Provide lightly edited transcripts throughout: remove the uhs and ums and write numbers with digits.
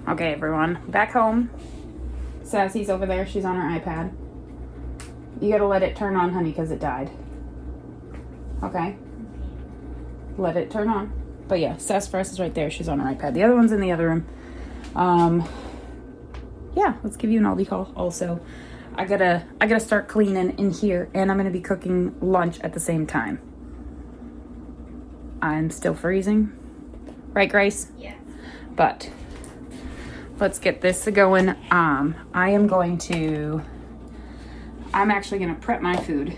Okay, everyone, back home. Sassy's over there. She's on her iPad. You gotta let it turn on, honey, because it died. Okay? Let it turn on. But yeah, Sassafras is right there. She's on her iPad. The other one's in the other room. Yeah, let's give you an Aldi haul. Also, I gotta start cleaning in here, and I'm gonna be cooking lunch at the same time. I'm still freezing. Right, Grace? Yeah. But let's get this going. I'm actually gonna prep my food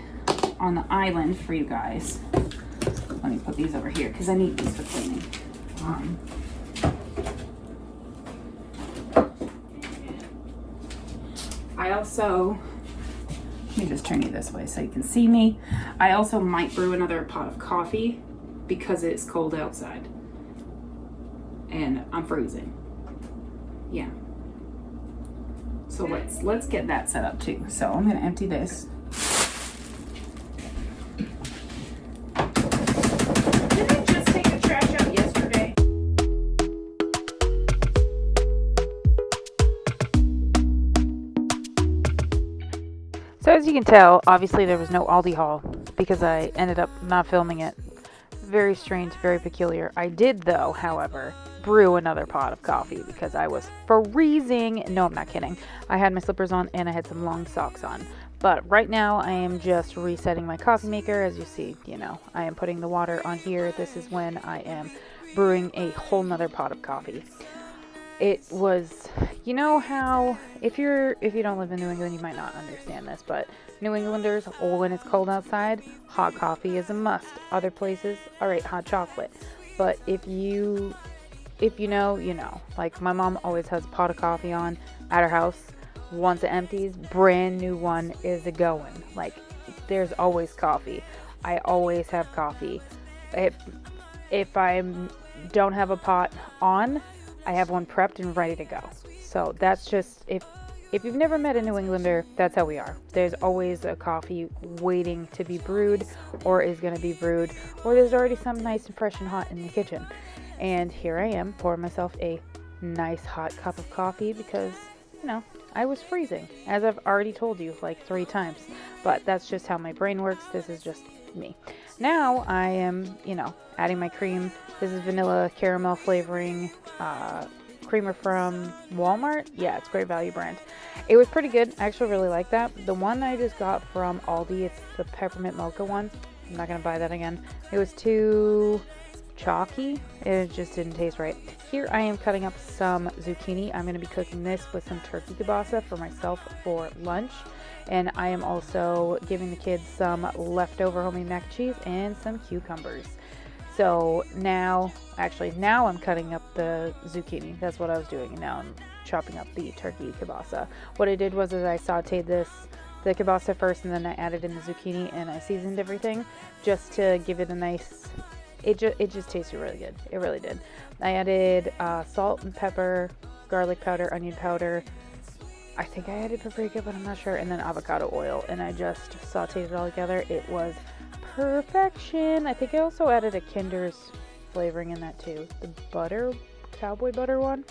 on the island for you guys. Let me put these over here because I need these for cleaning. I also, let me just turn you this way so you can see me. I also might brew another pot of coffee because it's cold outside and I'm freezing. Yeah. So let's get that set up too. So I'm gonna empty this. Did I just take the trash out yesterday? So as you can tell, obviously there was no Aldi haul because I ended up not filming it. Very strange, very peculiar. I did though, however, brew another pot of coffee because I was freezing. No, I'm not kidding. I had my slippers on and I had some long socks on. But right now I am just resetting my coffee maker. As you see, I am putting the water on here. This is when I am brewing a whole nother pot of coffee. It was, how if you don't live in New England, you might not understand this, but New Englanders, when it's cold outside, hot coffee is a must. Other places, all right, hot chocolate. But if you know, you know. Like my mom always has a pot of coffee on at her house. Once it empties, brand new one is a going. Like there's always coffee. I always have coffee. If I don't have a pot on, I have one prepped and ready to go. So that's just, if you've never met a New Englander, that's how we are. There's always a coffee waiting to be brewed or is going to be brewed, or there's already some nice and fresh and hot in the kitchen. And here I am pouring myself a nice hot cup of coffee because, I was freezing, as I've already told you like 3 times. But that's just how my brain works. This is just me. Now I am, adding my cream. This is vanilla caramel flavoring creamer from Walmart. Yeah, it's Great Value brand. It was pretty good. I actually really like that. The one I just got from Aldi, it's the peppermint mocha one. I'm not going to buy that again. It was too chalky. It just didn't taste right. Here I am cutting up some zucchini. I'm going to be cooking this with some turkey kielbasa for myself for lunch. And I am also giving the kids some leftover homemade mac and cheese and some cucumbers. So now I'm cutting up the zucchini. That's what I was doing. And now I'm chopping up the turkey kielbasa. What I did was I sauteed the kielbasa first, and then I added in the zucchini and I seasoned everything just to give it a nice, it just tasted really good. It really did. I added salt and pepper, garlic powder, onion powder. I think I added paprika, but I'm not sure. And then avocado oil. And I just sauteed it all together. It was perfection. I think I also added a Kinder's flavoring in that too. The butter, cowboy butter one.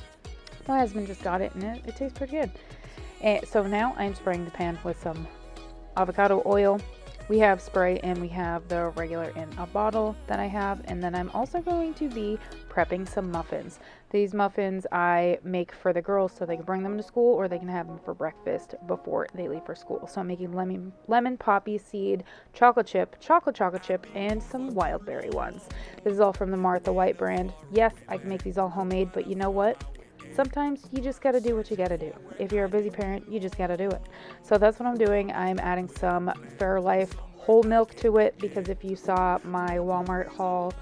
My husband just got it and it tastes pretty good. And so now I'm spraying the pan with some avocado oil. We have spray and we have the regular in a bottle that I have. And then I'm also going to be prepping some muffins. These muffins I make for the girls so they can bring them to school, or they can have them for breakfast before they leave for school. So I'm making lemon poppy seed, chocolate chip, and some wild berry ones. This is all from the Martha White brand. Yes, I can make these all homemade, but you know what? Sometimes you just got to do what you got to do. If you're a busy parent, you just got to do it. So that's what I'm doing. I'm adding some Fairlife whole milk to it because if you saw my Walmart haul,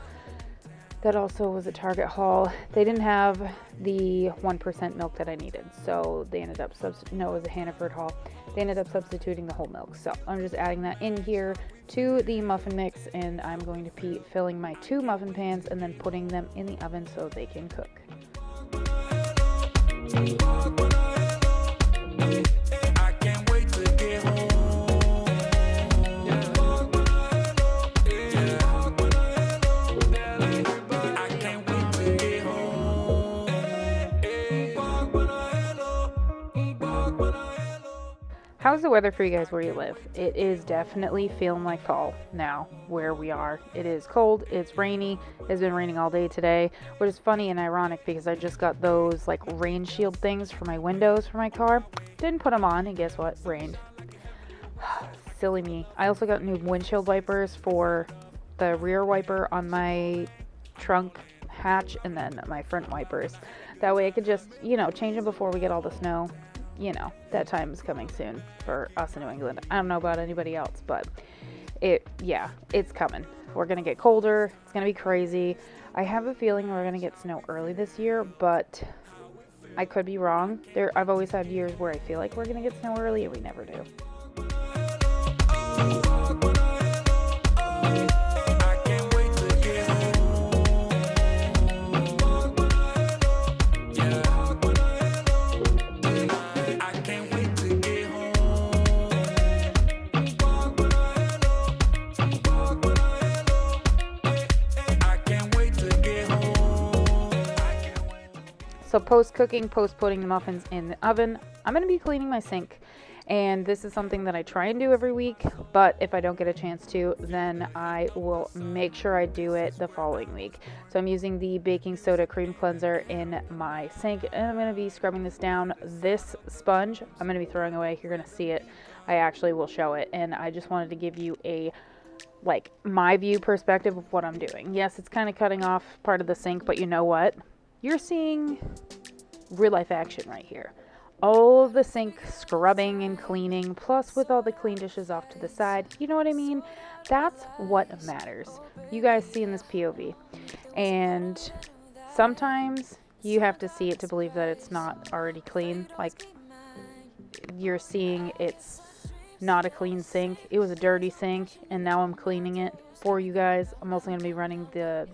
that also was a Target haul. They didn't have the 1% milk that I needed. So they ended up, it was a Hannaford haul. They ended up substituting the whole milk. So I'm just adding that in here to the muffin mix, and I'm going to be filling my 2 muffin pans and then putting them in the oven so they can cook. I can't wait to get home. I can't wait to get home. How's the weather for you guys where you live? It is definitely feeling like fall now where we are. It is cold, it's rainy, it's been raining all day today, which is funny and ironic because I just got those like rain shield things for my windows for my car. Didn't put them on and guess what? Rained. Silly me. I also got new windshield wipers for the rear wiper on my trunk hatch and then my front wipers. That way I could just, change them before we get all the snow. That time is coming soon for us in New England. I don't know about anybody else, but it's coming. We're going to get colder. It's going to be crazy. I have a feeling we're going to get snow early this year, but I could be wrong. I've always had years where I feel like we're going to get snow early and we never do. So post-cooking, post-putting the muffins in the oven, I'm going to be cleaning my sink. And this is something that I try and do every week, but if I don't get a chance to, then I will make sure I do it the following week. So I'm using the baking soda cream cleanser in my sink, and I'm going to be scrubbing this down. This sponge, I'm going to be throwing away. You're going to see it. I actually will show it, and I just wanted to give you my view perspective of what I'm doing. Yes, it's kind of cutting off part of the sink, but you know what? You're seeing real life action right here. All of the sink scrubbing and cleaning, plus with all the clean dishes off to the side. You know what I mean? That's what matters. You guys see in this POV. And sometimes you have to see it to believe that it's not already clean. Like you're seeing it's not a clean sink. It was a dirty sink and now I'm cleaning it for you guys. I'm also going to be running the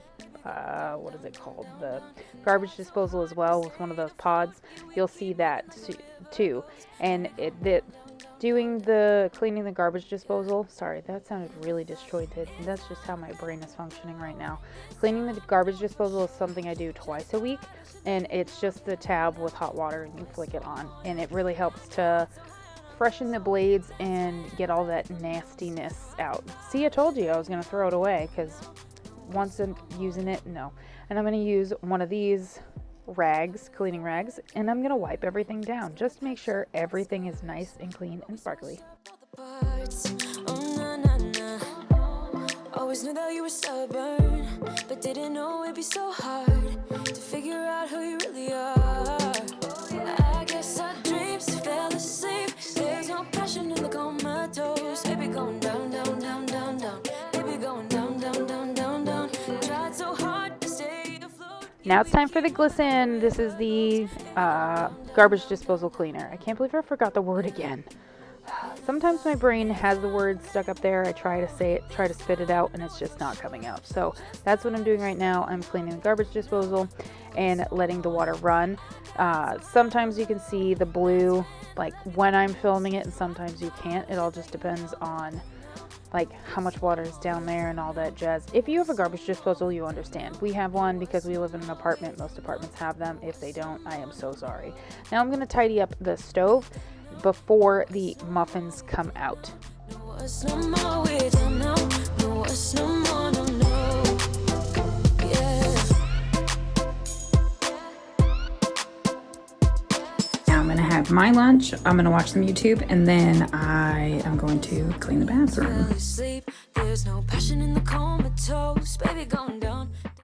what is it called? The garbage disposal as well with one of those pods. You'll see that too. And doing the cleaning the garbage disposal, sorry, that sounded really disjointed. That's just how my brain is functioning right now. Cleaning the garbage disposal is something I do twice a week, and it's just the tab with hot water and you flick it on, and it really helps to freshen the blades and get all that nastiness out. See, I told you I was going to throw it away because once I'm using it, no. And I'm going to use one of these rags, cleaning rags, and I'm going to wipe everything down. Just to make sure everything is nice and clean and sparkly. Always knew that you were stubborn, but didn't know it'd be so hard to figure out who you really are. I guess our dreams fell asleep. There's no passion in the comatose. Baby going down, down, down, down, down. Baby going down, down, down, down, down. Tried so hard to stay afloat. Now it's time for the glisten. This is the garbage disposal cleaner. I can't believe I forgot the word again. Sometimes my brain has the word stuck up there. I try to say it, try to spit it out, and it's just not coming out. So that's what I'm doing right now. I'm cleaning the garbage disposal and letting the water run. Sometimes you can see the blue like when I'm filming it, and sometimes you can't. It all just depends on like how much water is down there and all that jazz. If you have a garbage disposal, you understand. We have one because we live in an apartment. Most apartments have them. If they don't, I am so sorry. Now I'm going to tidy up the stove before the muffins come out. Now I'm going to have my lunch. I'm going to watch some YouTube, and then I am going to clean the bathroom. There's no passion in the comatose. Baby going down.